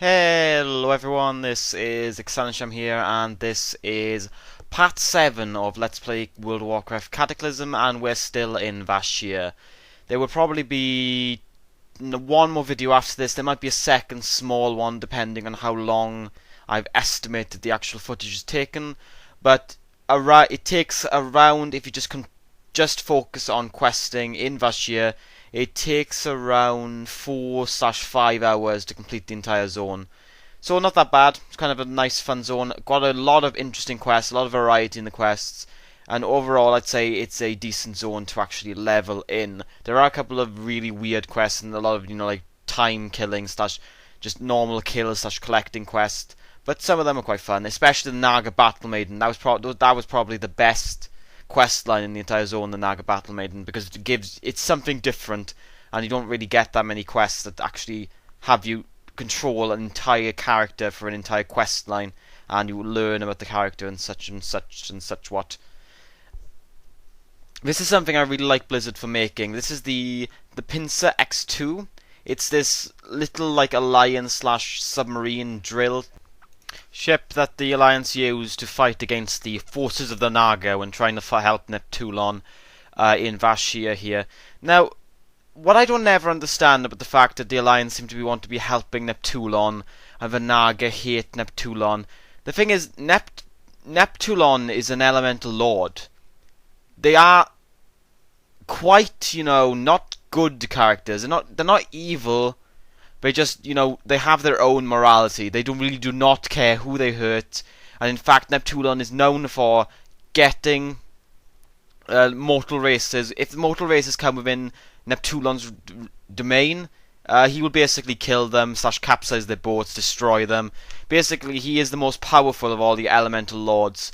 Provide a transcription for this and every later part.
Hello everyone, this is excandersham here, and this is part 7 of Let's Play World of Warcraft Cataclysm, and we're still in Vashj'ir. There will probably be one more video after this. There might be a second small one depending on how long I've estimated the actual footage is taken, but it takes around, if you just focus on questing in Vashj'ir, it takes around 4/5 hours to complete the entire zone. So not that bad. It's kind of a nice fun zone. Got a lot of interesting quests, a lot of variety in the quests, and overall I'd say it's a decent zone to actually level in. There are a couple of really weird quests and a lot of, like time killing slash just normal kills slash collecting quests, but some of them are quite fun, especially the Naga Battle Maiden. That was probably the best quest line in the entire zone, the Naga Battle Maiden, because it's something different, and you don't really get that many quests that actually have you control an entire character for an entire quest line, and you learn about the character and such and such and such what. This is something I really like Blizzard for making. This is the Pincer X2. It's this little like alliance slash submarine drill ship that the Alliance used to fight against the forces of the Naga when trying to help Neptulon in Vashj'ir here. Now, what I don't ever understand about the fact that the Alliance seem to want to be helping Neptulon and the Naga hate Neptulon. The thing is, Neptulon is an elemental lord. They are quite, not good characters. They're not evil. They just, they have their own morality. They really do not care who they hurt. And in fact, Neptulon is known for getting mortal races. If the mortal races come within Neptulon's domain, he will basically kill them, slash capsize their boats, destroy them. Basically, he is the most powerful of all the elemental lords.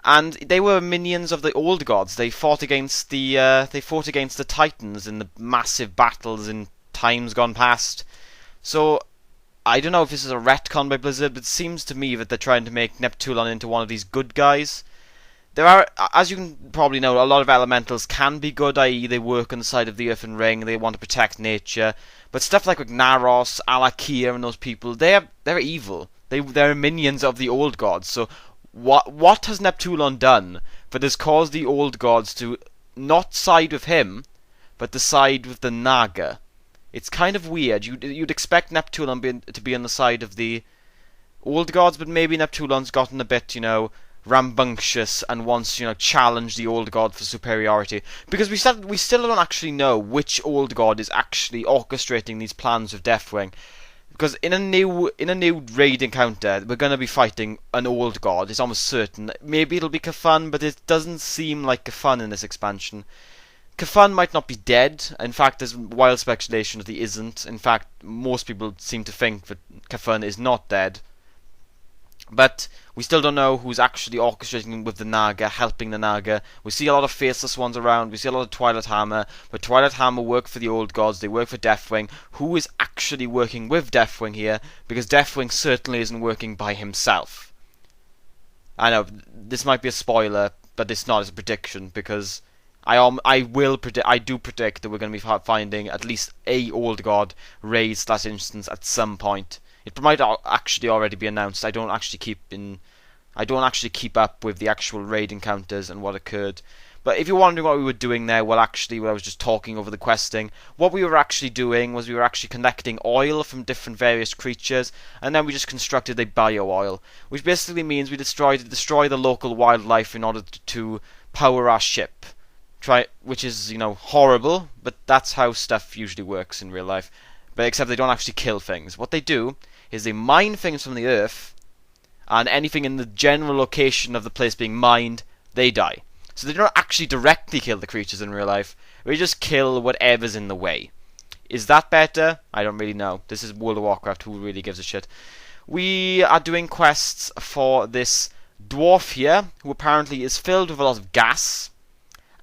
And they were minions of the old gods. They fought against the Titans in the massive battles in times gone past. So, I don't know if this is a retcon by Blizzard, but it seems to me that they're trying to make Neptulon into one of these good guys. There are, as you can probably know, a lot of elementals can be good, i.e. they work on the side of the Earthen Ring, they want to protect nature. But stuff like Naros, Alakir and those people, they're evil. They're minions of the old gods. So, what has Neptulon done that has caused the old gods to not side with him, but to side with the Naga? It's kind of weird. You'd expect Neptulon to be on the side of the old gods, but maybe Neptulon's gotten a bit, rambunctious and wants, challenge the old god for superiority. Because we still don't actually know which old god is actually orchestrating these plans with Deathwing. Because in a new raid encounter, we're going to be fighting an old god. It's almost certain. Maybe it'll be Kafan, but it doesn't seem like Kafan in this expansion. Kafan might not be dead. In fact, there's wild speculation that he isn't. In fact, most people seem to think that Kafan is not dead. But we still don't know who's actually orchestrating with the Naga, helping the Naga. We see a lot of faceless ones around. We see a lot of Twilight Hammer. But Twilight Hammer work for the old gods. They work for Deathwing. Who is actually working with Deathwing here? Because Deathwing certainly isn't working by himself. I know, this might be a spoiler, but it's not as a prediction, because I do predict that we're going to be finding at least a old god raid / instance at some point. It might actually already be announced. I don't actually keep up with the actual raid encounters and what occurred. But if you're wondering what we were doing there, well, actually, I was just talking over the questing. What we were actually doing was we were actually collecting oil from different various creatures, and then we just constructed a bio oil, which basically means we destroy the local wildlife in order to power our ship. Which is, horrible, but that's how stuff usually works in real life. But except they don't actually kill things. What they do is they mine things from the earth, and anything in the general location of the place being mined, they die. So they don't actually directly kill the creatures in real life. They just kill whatever's in the way. Is that better? I don't really know. This is World of Warcraft. Who really gives a shit? We are doing quests for this dwarf here, who apparently is filled with a lot of gas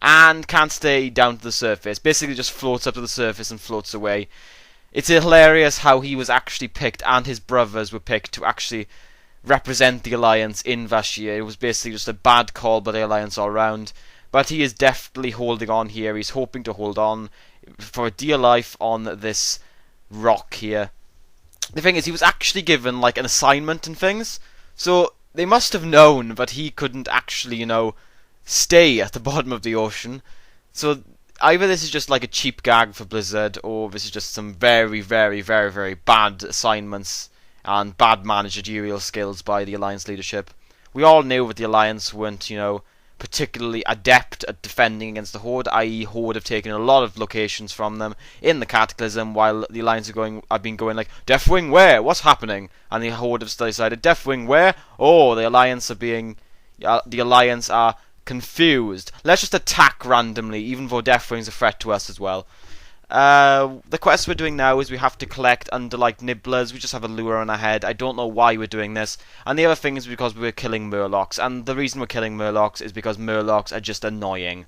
and can't stay down to the surface. Basically just floats up to the surface and floats away. It's hilarious how he was actually picked, and his brothers were picked to actually represent the Alliance in Vashj'ir. It was basically just a bad call by the Alliance all round. But he is definitely holding on here. He's hoping to hold on for dear life on this rock here. the thing is, he was actually given like an assignment and things, so they must have known that he couldn't actually, stay at the bottom of the ocean. So either this is just like a cheap gag for Blizzard, or this is just some very, very, very, very bad assignments and bad managerial skills by the Alliance leadership. We all knew that the Alliance weren't, particularly adept at defending against the Horde, i.e. Horde have taken a lot of locations from them in the Cataclysm, while the Alliance have been going like, Deathwing where? What's happening? And the Horde have still decided, Deathwing where? Oh, the Alliance are confused. Let's just attack randomly, even though Deathwing's a threat to us as well. The quest we're doing now is we have to collect under nibblers. We just have a lure on our head. I don't know why we're doing this. And the other thing is because we're killing Murlocs. And the reason we're killing Murlocs is because Murlocs are just annoying.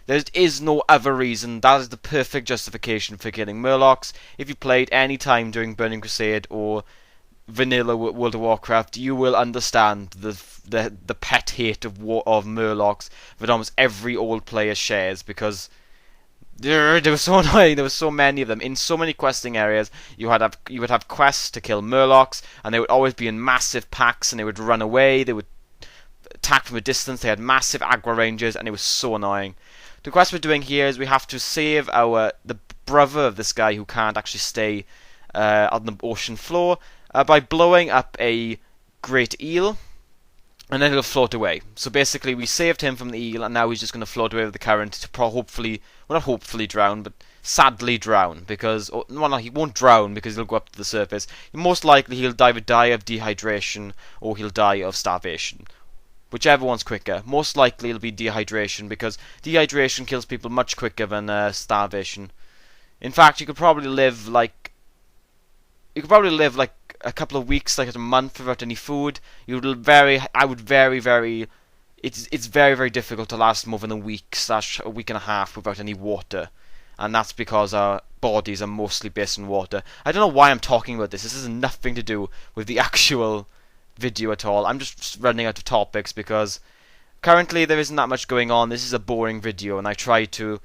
There is no other reason. That is the perfect justification for killing Murlocs. If you played any time during Burning Crusade or vanilla World of Warcraft, you will understand the pet hate of Murlocs that almost every old player shares, because they were so annoying. There were so many of them in so many questing areas. You would have quests to kill Murlocs, and they would always be in massive packs, and they would run away. They would attack from a distance. They had massive aggro ranges, and it was so annoying. The quest we're doing here is we have to save the brother of this guy who can't actually stay on the ocean floor by blowing up a great eel, and then he'll float away. So basically, we saved him from the eel, and now he's just going to float away with the current to hopefully, well, not hopefully drown, but sadly drown, because, well, no, he won't drown because he'll go up to the surface. Most likely he'll either die of dehydration or he'll die of starvation. Whichever one's quicker. Most likely it'll be dehydration, because dehydration kills people much quicker than starvation. In fact, you could probably live like a couple of weeks, like a month, without any food. It's very, very difficult to last more than a week / a week and a half without any water. And that's because our bodies are mostly based in water. I don't know why I'm talking about this. This has nothing to do with the actual video at all. I'm just running out of topics because currently there isn't that much going on. This is a boring video, and I try to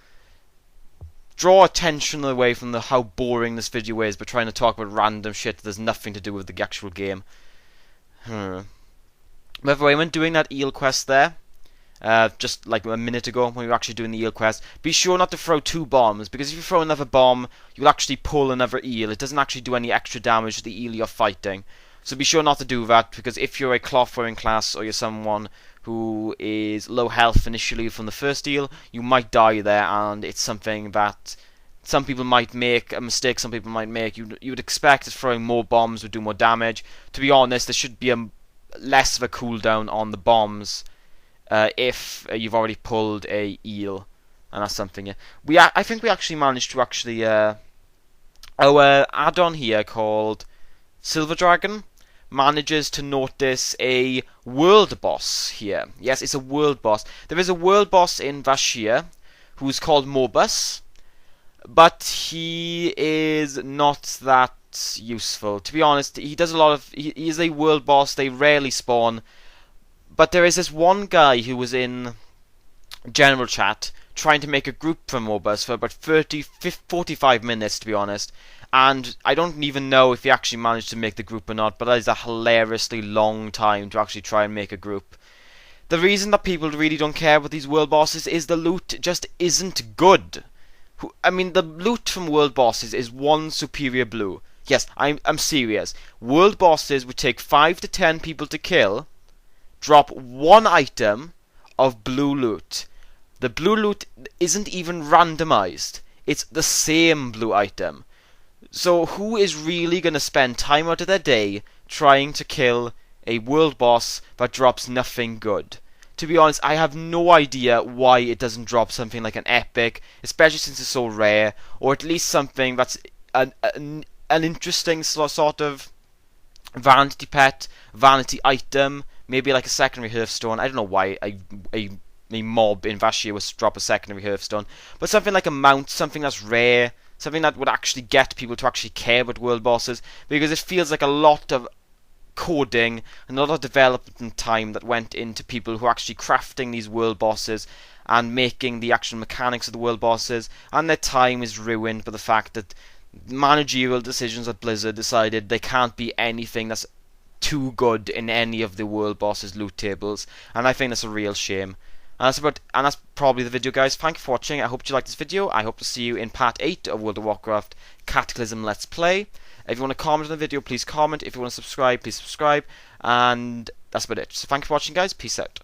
draw attention away from how boring this video is, but trying to talk about random shit that has nothing to do with the actual game. By the way, when doing that eel quest there, just like a minute ago when we were actually doing the eel quest, be sure not to throw 2 bombs, because if you throw another bomb, you'll actually pull another eel. It doesn't actually do any extra damage to the eel you're fighting. So be sure not to do that, because if you're a cloth-wearing class, or you're someone who is low health initially from the first eel, you might die there, and it's something that some people might make, a mistake some people might make. You would expect that throwing more bombs would do more damage. To be honest, there should be less of a cooldown on the bombs if you've already pulled a eel, and that's something. I think we actually managed to our add-on here called Silver Dragon manages to notice a world boss here. Yes, it's a world boss. There is a world boss in Vashj'ir who's called Mobus, but he is not that useful. To be honest, he does a lot of... He is a world boss. They rarely spawn. But there is this one guy who was in general chat trying to make a group for Mobus for about 45 minutes, to be honest. And I don't even know if he actually managed to make the group or not, but that is a hilariously long time to actually try and make a group. The reason that people really don't care about these world bosses is the loot just isn't good. I mean, the loot from world bosses is 1 superior blue. Yes, I'm serious. World bosses would take 5 to 10 people to kill, drop 1 item of blue loot. The blue loot isn't even randomized. It's the same blue item. So who is really going to spend time out of their day trying to kill a world boss that drops nothing good? To be honest, I have no idea why it doesn't drop something like an epic, especially since it's so rare, or at least something that's an interesting sort of vanity pet, vanity item, maybe like a secondary hearthstone. I don't know why a mob in Vashj'ir would drop a secondary hearthstone, but something like a mount, something that's rare, something that would actually get people to actually care about world bosses, because it feels like a lot of coding and a lot of development time that went into people who are actually crafting these world bosses and making the actual mechanics of the world bosses, and their time is ruined by the fact that managerial decisions at Blizzard decided there can't be anything that's too good in any of the world bosses loot tables, and I think that's a real shame. And that's probably the video, guys. Thank you for watching. I hope you liked this video. I hope to see you in part 8 of World of Warcraft Cataclysm Let's Play. If you want to comment on the video, please comment. If you want to subscribe, please subscribe. And that's about it. So thank you for watching, guys. Peace out.